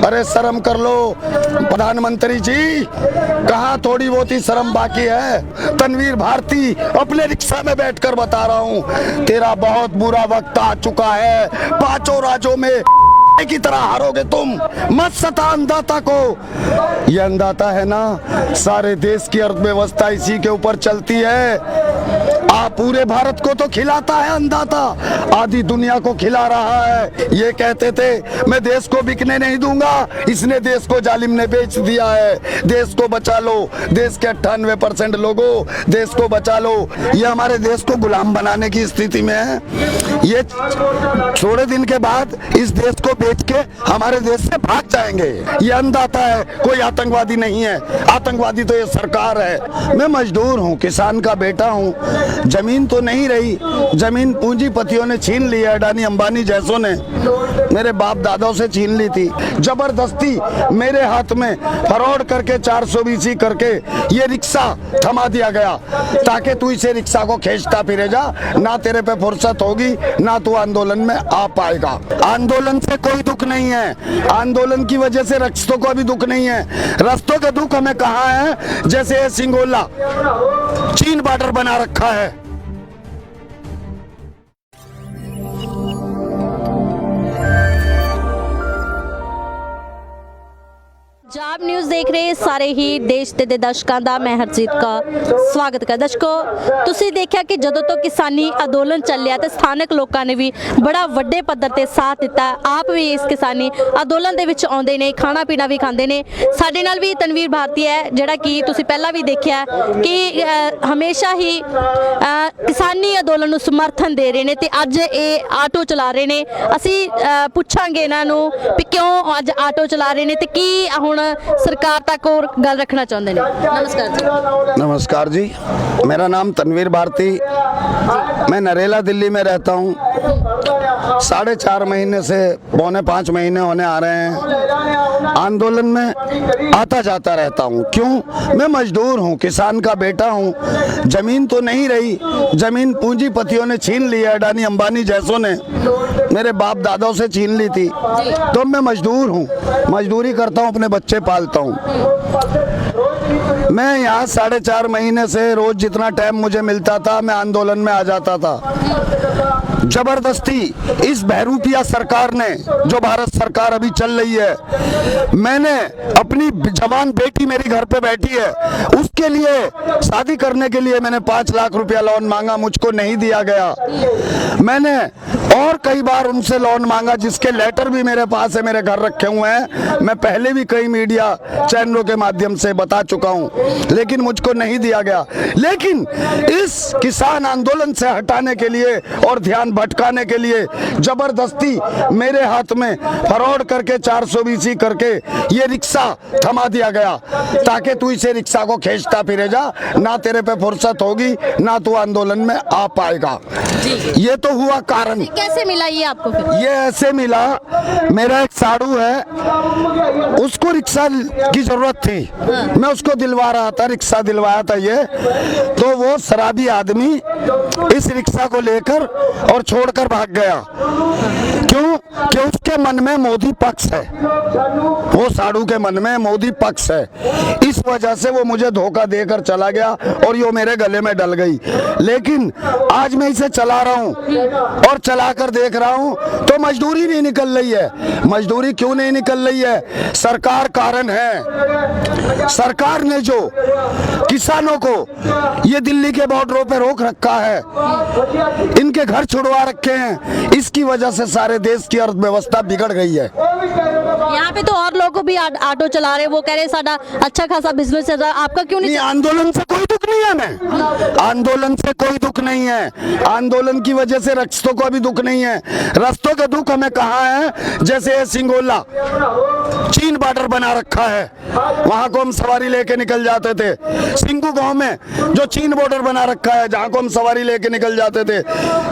अरे शर्म कर लो प्रधानमंत्री जी, कहाँ थोड़ी बहुत ही शर्म बाकी है। तनवीर भारती अपने रिक्शा में बैठकर बता रहा हूँ, तेरा बहुत बुरा वक्त आ चुका है। पांचों राज्यों में की तरह हारोगे तुम। मत सता अंधाता को। यह अंधाता है ना, सारे देश की अर्थव्यवस्था इसी के ऊपर चलती है। आप पूरे भारत को तो खिलाता है अंधाता, आधी दुनिया को खिला रहा है। ये कहते थे मैं देश को बिकने नहीं दूंगा, इसने देश को जालिम ने बेच दिया है। देश को बचा लो, देश के 98% लोगों, देश को बचा लो। ये हमारे देश को गुलाम बनाने की स्थिति में है। ये थोड़े दिन के बाद इस देश को बेच के हमारे देश से भाग जाएंगे। ये अंधाता है, कोई आतंकवादी नहीं है। आतंकवादी तो ये सरकार है। मैं मजदूर हूँ, किसान का बेटा हूँ। जमीन तो नहीं रही, जमीन पूंजीपतियों ने छीन ली है। अडानी अंबानी जैसों ने मेरे बाप दादाओं से छीन ली थी। जबरदस्ती मेरे हाथ में फरौड करके 420 करके ये रिक्शा थमा दिया गया, ताकि तू इसे रिक्शा को खींचता फिरे जा। ना तेरे पे फुर्सत होगी, ना तू आंदोलन में आ पाएगा। आंदोलन से कोई दुख नहीं है, आंदोलन की वजह से रस्तों को भी दुख नहीं है। रस्तों का दुख हमें कहाँ है, जैसे सिंगोला चीन बॉर्डर बना रखा है। ਪੰਜਾਬ ਨਿਊਜ਼ ਦੇਖ ਰਹੇ ਸਾਰੇ ਹੀ ਦੇਸ਼ ਦੇ ਦਰਸ਼ਕਾਂ ਦਾ ਮੈਂ ਹਰਜੀਤ ਕੌਰ ਸਵਾਗਤ ਕਰਦਾ। ਦਰਸ਼ਕੋ, ਤੁਸੀਂ ਦੇਖਿਆ ਕਿ ਜਦੋਂ ਤੋਂ ਕਿਸਾਨੀ ਅੰਦੋਲਨ ਚੱਲਿਆ ਤੇ ਸਥਾਨਕ ਲੋਕਾਂ ਨੇ ਵੀ ਬੜਾ ਵੱਡੇ ਪੱਧਰ ਤੇ ਸਾਥ ਦਿੱਤਾ। ਆਪ ਵੀ ਇਸ ਕਿਸਾਨੀ ਅੰਦੋਲਨ ਦੇ ਵਿੱਚ ਆਉਂਦੇ ਨੇ, ਖਾਣਾ ਪੀਣਾ ਵੀ ਖਾਂਦੇ ਨੇ। ਸਾਡੇ ਨਾਲ ਵੀ ਤਨਵੀਰ ਭਾਰਤੀ ਹੈ, ਜਿਹੜਾ ਕਿ ਤੁਸੀਂ ਪਹਿਲਾਂ ਵੀ ਦੇਖਿਆ ਕਿ ਹਮੇਸ਼ਾ ਹੀ ਕਿਸਾਨੀ ਅੰਦੋਲਨ ਨੂੰ ਸਮਰਥਨ ਦੇ ਰਹੇ ਨੇ ਤੇ ਅੱਜ ਇਹ ਆਟੋ ਚਲਾ ਰਹੇ ਨੇ। ਅਸੀਂ ਪੁੱਛਾਂਗੇ ਇਹਨਾਂ ਨੂੰ ਵੀ ਕਿਉਂ ਅੱਜ ਆਟੋ ਚਲਾ ਰਹੇ ਨੇ ਤੇ ਕੀ ਹੁਣ सरकार तक और गल रखना चाहते हैं। नमस्कार जी। नमस्कार जी, मेरा नाम तनवीर भारती, मैं नरेला दिल्ली में रहता हूँ। 4.5 महीने से 4.5 महीने होने आ रहे हैं। आंदोलन में आता जाता रहता हूँ। क्यों? मैं मजदूर हूँ, किसान का बेटा हूँ। जमीन तो नहीं रही, जमीन पूंजीपतियों ने छीन ली है। अडानी अंबानी जैसों ने मेरे बाप दादाओं से छीन ली थी। तो मैं मजदूर हूँ, मजदूरी करता हूँ, अपने बच्चे पालता हूँ। मैं यहाँ 4.5 महीने से रोज जितना टाइम मुझे मिलता था मैं आंदोलन में आ जाता था। जबरदस्ती इस बहरूपिया सरकार ने, जो भारत सरकार अभी चल रही है, मैंने अपनी जवान बेटी मेरी घर पे बैठी है, उसके लिए शादी करने के लिए मैंने 5 लाख रुपया लोन मांगा, मुझको नहीं दिया गया। मैंने और कई बार उनसे लोन मांगा, जिसके लेटर भी मेरे पास है, मेरे घर रखे हुए हैं। मैं पहले भी कई मीडिया चैनलों के माध्यम से बता चुका हूं, लेकिन मुझको नहीं दिया गया। लेकिन इस किसान आंदोलन से हटाने के लिए और ध्यान भटकाने के लिए जबरदस्ती मेरे हाथ में फरौड करके 420 करके ये रिक्शा थमा दिया गया, ताकि तू इसे रिक्शा को खींचता फिरे जा। ना तेरे पे फुर्सत होगी, ना तू आंदोलन में आ पाएगा। ये तो हुआ कारण। कैसे मिला ये आपको फिर? ये ऐसे मिला, मेरा एक साड़ू है, उसको रिक्शा की जरूरत थी। मैं उसको दिलवा रहा था, रिक्शा दिलवाया था ये। तो वो शराबी आदमी इस रिक्शा को लेकर और छोड़कर भाग गया। क्यों? कि उसके मन में मोदी पक्ष है, वो साड़ू के मन में मोदी पक्ष है। इस वजह से वो मुझे धोखा देकर चला गया और ये मेरे गले में डल गई। लेकिन आज मैं इसे चला रहा हूँ और चलाकर देख रहा हूँ तो मजदूरी नहीं निकल रही है। मजदूरी क्यों नहीं निकल रही है? सरकार कारण है। सरकार ने जो किसानों को ये दिल्ली के बॉर्डरों पे रोक रखा है, इनके घर छुड़वा रखे हैं, इसकी वजह से सारे देश की अर्थव्यवस्था बिगड़ गई है। यहाँ पे तो और लोग भी ऑटो चला रहे, वो कह रहे साडा अच्छा खासा बिजनेस चल रहा है, आपका क्यों नहीं? आंदोलन से कोई दुख नहीं है। मैं आंदोलन से कोई दुख नहीं है। आंदोलन की वजह से रस्तों को भी दुख नहीं है। रस्तों का दुख हमें कहाँ है, जैसे सिंगोला चीन बॉर्डर बना रखा है, वहां को हम सवारी लेके निकल जाते थे। सिंगू गांव में जो चीन बॉर्डर बना रखा है, जहां को हम सवारी लेके निकल जाते थे।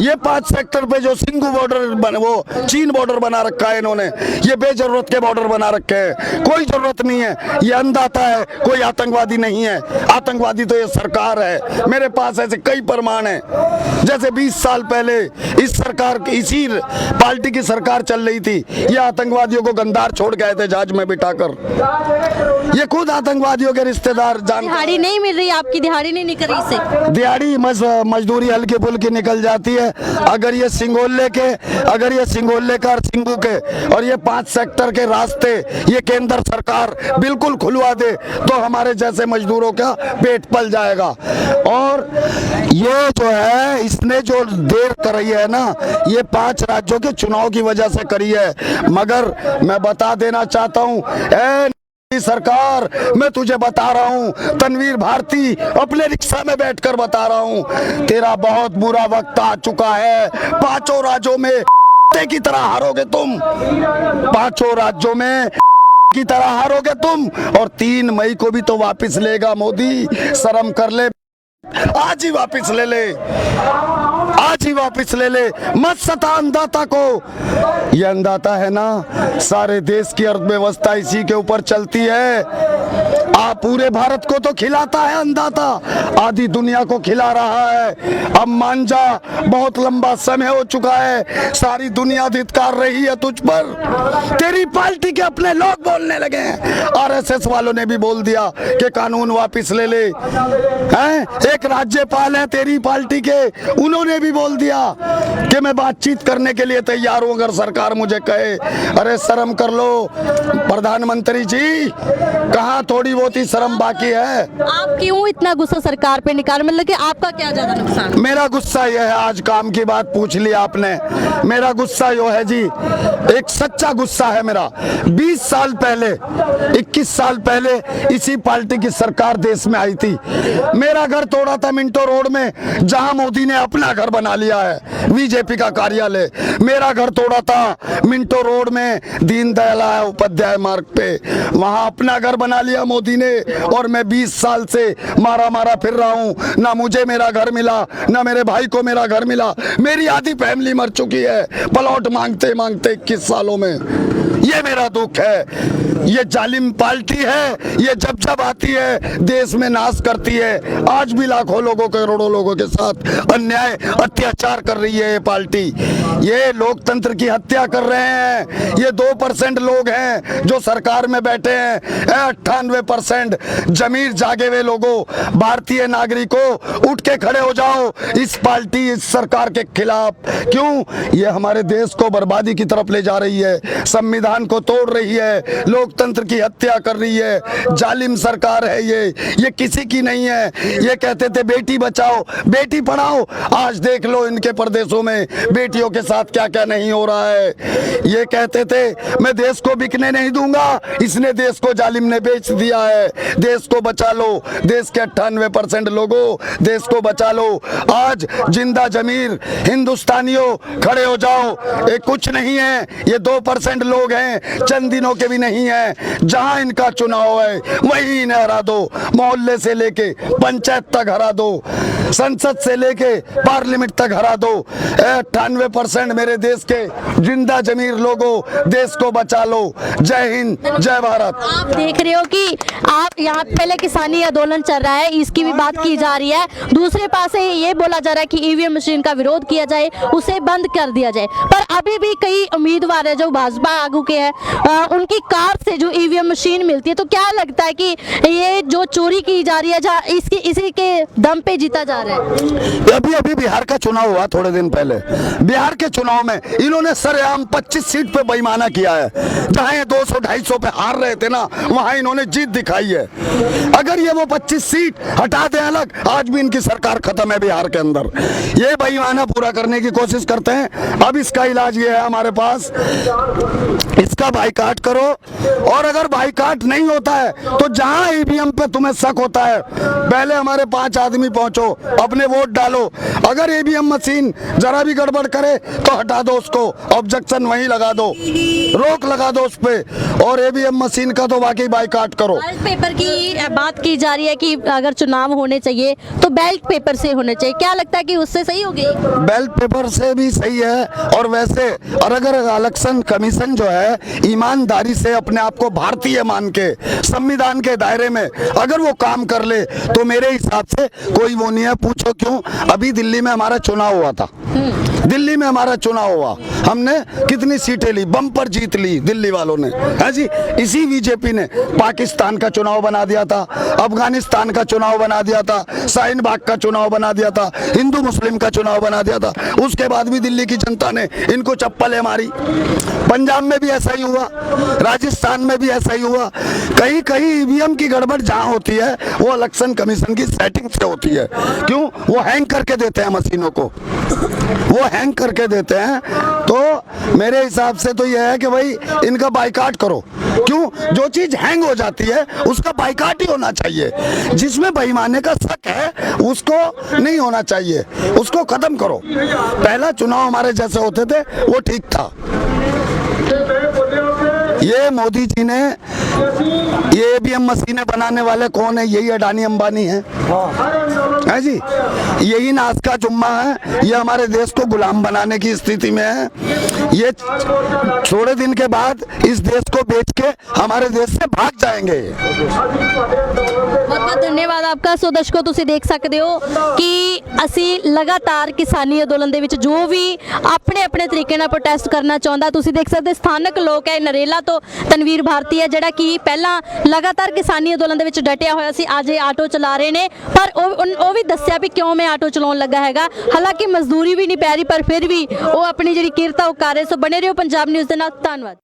ये 5 सेक्टर पे जो सिंगू बॉर्डर वो चीन बॉर्डर बना रखा है इन्होंने, ये बेजरूरत के बॉर्डर बना रखे हैं। कोई जरूरत नहीं है। ये अंधाता है, कोई आतंकवादी नहीं है। आतंकवादी तो ये सरकार है। मेरे पास ऐसे कई प्रमाण हैं। जैसे 20 साल पहले इस सरकार की, इसी पार्टी की सरकार चल रही थी, ये आतंकवादियों को गंदार छोड़ गए थे जहाज में बिठाकर। ये खुद आतंकवादियों के रिश्तेदार दिहाड़ी नहीं मिल रही, आपकी दिहाड़ी नहीं निकल रही इससे? दिहाड़ी मजदूरी हल्की फुल्की निकल जाती है। अगर ये सिंगोले का और सिंगू के और ये 5 सेक्टर के रास्ते ये केंद्र सरकार बिल्कुल खुलवा दे तो हमारे जैसे मजदूरों का पेट पल जाएगा। और ये जो है, इसने जो देर करी है ना, ये 5 राज्यों के चुनाव की वजह से करी है। मगर मैं बता देना चाहता हूँ, सरकार, मैं तुझे बता रहा हूँ, तनवीर भारती अपने रिक्शा में बैठकर बता रहा हूँ, तेरा बहुत बुरा वक्त आ चुका है। 5 राज्यों में की तरह हारोगे तुम, 5 राज्यों में की तरह हारोगे तुम। और 3 मई को भी तो वापस लेगा मोदी, शर्म कर ले, आज ही वापस ले ले, आज ही वापस ले ले, मत सता अंदाता को। ये अंदाता है ना, सारे देश की अर्थव्यवस्था इसी के ऊपर चलती है। आप पूरे भारत को तो खिलाता है अंदाता, आधी दुनिया को खिला रहा है। अब मान जा, बहुत लंबा समय हो चुका है, सारी दुनिया धिक्कार रही है तुझ पर। तेरी पार्टी के अपने लोग बोलने लगे हैं, आरएसएस वालों ने भी बोल दिया कि कानून वापस ले ले हैं। एक राज्यपाल है तेरी पार्टी के, उन्होंने भी बोल दिया कि मैं बातचीत करने के लिए तैयार हूं अगर सरकार मुझे कहे। अरे शर्म कर लो प्रधानमंत्री जी, कहाँ थोड़ी बहुत ही शर्म बाकी है। आप क्यों इतना गुस्सा सरकार पे निकाल, मतलब कि आपका क्या ज्यादा नुकसान? मेरा गुस्सा यह है, आज काम की बात पूछ ली आपने, मेरा गुस्सा यो है जी, एक सच्चा गुस्सा है मेरा। 20 साल पहले, 21 साल पहले इसी पार्टी की सरकार देश में आई थी। मेरा घर तोड़ा था मिंटो रोड में, जहां मोदी ने अपना घर बना लिया है, बीजेपी का कार्यालय। मेरा घर तोड़ा था मिंटो रोड में, दीनदयाल उपाध्याय मार्ग पे, वहां अपना घर बना लिया मोदी ने। और मैं 20 साल से मारा फिर रहा हूं, ना मुझे मेरा घर मिला, ना मेरे भाई को मेरा घर मिला। मेरी आधी फैमिली मर चुकी है प्लॉट मांगते मांगते 21 सालों में। ये मेरा दुख है। ये जालिम पार्टी है, ये जब आती है देश में नाश करती है। आज भी लाखों लोगों, करोड़ों लोगों के साथ अन्याय अत्याचार कर रही है ये पार्टी। ये लोकतंत्र की हत्या कर रहे हैं। ये 2% लोग हैं जो सरकार में बैठे हैं, 98% जमीर जागे हुए लोगों, भारतीय नागरिकों, उठ के खड़े हो जाओ इस पार्टी, इस सरकार के खिलाफ। क्यों? ये हमारे देश को बर्बादी की तरफ ले जा रही है, संविधान को तोड़ रही है, लोकतंत्र की हत्या कर रही है। जालिम सरकार है ये किसी की नहीं है। ये कहते थे बेटी बचाओ बेटी पढ़ाओ, आज देख लो इनके प्रदेशों में बेटियों के साथ क्या क्या नहीं हो रहा है। ये कहते थे मैं देश को बिकने नहीं दूंगा, इसने देश को जालिम ने बेच दिया है। देश को बचा लो, देश के 98% लोगों, देश को बचा लो। आज जिंदा जमीर हिंदुस्तानियों खड़े हो जाओ। ये कुछ नहीं है, ये 2% लोग हैं, चंद दिनों के भी नहीं है। जहां इनका चुनाव है वहीं इन्हें हरा दो, मोहल्ले से लेके पंचायत तक हरा दो, संसद से लेके पार्लियामेंट तक हरा दो। 98% मेरे देश के जिंदा जमीर लोगों, देश को बचा लो। जय हिंद, जय भारत। आप देख रहे हो कि आप यहाँ पहले किसानी आंदोलन चल रहा है, इसकी भी बात की जा रही है। दूसरे पास से ये बोला जा रहा है कि ईवीएम मशीन का विरोध किया जाए, उसे बंद कर दिया जाए। पर अभी भी कई उम्मीदवार है जो भाजपा आगू के हैं, उनकी कार से जो ईवीएम मशीन मिलती है, तो क्या लगता है कि ये जो चोरी की जा रही है, जहाँ इसी के दम पे जीता जा रहा है? अभी बिहार का चुनाव हुआ थोड़े दिन पहले, बिहार के चुनाव में इन्होंने सरेआम 25 सीट पे बेईमाना किया है। जहां ये 200-250 पे हार रहे थे ना, वहां इन्होंने जीत दिखाई है। अगर ये वो 25 सीट हटा दे अलग, आज भी इनकी सरकार खत्म है बिहार के अंदर। ये बेईमाना पूरा करने की कोशिश करते हैं। अब इसका इलाज ये है हमारे पास, इसका बाइकाट करो। और अगर बाइकाट नहीं होता है तो जहां ईवीएम पे तुम्हें शक होता है, पहले हमारे 5 आदमी पहुंचो, अपने वोट डालो। अगर ईवीएम मशीन जरा भी गड़बड़ करे तो हटा दो उसको, ऑब्जेक्शन वहीं लगा दो, रोक लगा दो उस पे। और ईवीएम मशीन का तो वाकई बाइकाट करो। बैलेट पेपर की बात की जा रही है कि अगर चुनाव होने चाहिए तो बैलेट पेपर से होने चाहिए, क्या लगता है कि उससे सही होगी? बैलेट पेपर से भी सही है। और वैसे, और अगर इलेक्शन कमीशन जो है है, ईमानदारी से अपने आप को भारतीय मान के संविधान के दायरे में अगर वो काम कर ले तो मेरे हिसाब से कोई वो नहीं है। पूछो क्यों? अभी दिल्ली में हमारा चुनाव हुआ था, दिल्ली में हमारा चुनाव हुआ, हमने कितनी सीटें ली, बम्पर जीत ली दिल्ली वालों ने, है जी। इसी बीजेपी ने पाकिस्तान का चुनाव बना दिया था, अफगानिस्तान का चुनाव बना दिया था, शाहीन बाग का चुनाव बना दिया था, हिंदू मुस्लिम का चुनाव बना दिया था। उसके बाद भी दिल्ली की जनता ने इनको चप्पलें मारी। पंजाब में भी ऐसा ही हुआ, राजस्थान में भी ऐसा ही हुआ। कहीं कहीं ईवीएम की गड़बड़ जहां होती है वो इलेक्शन कमीशन की सेटिंग से होती है। क्यों? वो हैंग करके देते हैं मशीनों को, वो हैंग करके देते हैं। तो मेरे हिसाब से तो यह है कि भाई इनका बाइकाट करो। क्यों? जो चीज हैंग हो जाती है उसका बाइकाट ही होना चाहिए। जिसमें बेईमानी का शक है उसको नहीं होना चाहिए, उसको खत्म करो। पहला चुनाव हमारे जैसे होते थे वो ठीक था। ये मोदी जी ने ये ईवीएम मशीनें बनाने वाले कौन है? यही अडानी अंबानी है जी। यही नाज का जुम्मा है, ये हमारे देश को गुलाम बनाने की स्थिति में है। ये थोड़े दिन के बाद इस देश को बेच के हमारे देश से भाग जाएंगे। बहुत बहुत ਧੰਨਵਾਦ आपका। ਸੋ ਦਰਸ਼ਕੋ ਤੁਸੀਂ ਦੇਖ ਸਕਦੇ ਹੋ ਕਿ ਅਸੀਂ ਲਗਾਤਾਰ ਕਿਸਾਨੀ ਅੰਦੋਲਨ ਦੇ ਵਿੱਚ ਜੋ ਵੀ ਆਪਣੇ ਆਪਣੇ ਤਰੀਕੇ ਨਾਲ ਪ੍ਰੋਟੈਸਟ ਕਰਨਾ ਚਾਹੁੰਦਾ, ਤੁਸੀਂ ਦੇਖ ਸਕਦੇ ਸਥਾਨਕ ਲੋਕ ਹੈ। ਨਰੇਲਾ ਤੋਂ ਤਨਵੀਰ ਭਾਰਤੀ ਹੈ ਜਿਹੜਾ ਕਿ ਪਹਿਲਾਂ ਲਗਾਤਾਰ ਕਿਸਾਨੀ ਅੰਦੋਲਨ ਦੇ ਵਿੱਚ ਡਟਿਆ ਹੋਇਆ ਸੀ, ਅੱਜ ਇਹ ਆਟੋ ਚਲਾ ਰਹੇ ਨੇ। ਪਰ ਉਹ ਵੀ ਦੱਸਿਆ ਵੀ ਕਿਉਂ ਮੈਂ ਆਟੋ ਚਲਾਉਣ ਲੱਗਾ ਹੈਗਾ। ਹਾਲਾਂਕਿ ਮਜ਼ਦੂਰੀ ਵੀ ਨਹੀਂ ਪੈ ਰਹੀ ਪਰ ਫਿਰ ਵੀ ਉਹ ਆਪਣੀ ਜਿਹੜੀ ਕਿਰਤ ਆ ਉਹ ਕਰ ਰਹੇ। ਸੋ ਬਣੇ ਰਹੋ ਪੰਜਾਬ ਨਿਊਜ਼ ਦੇ ਨਾਲ। ਧੰਨਵਾਦ।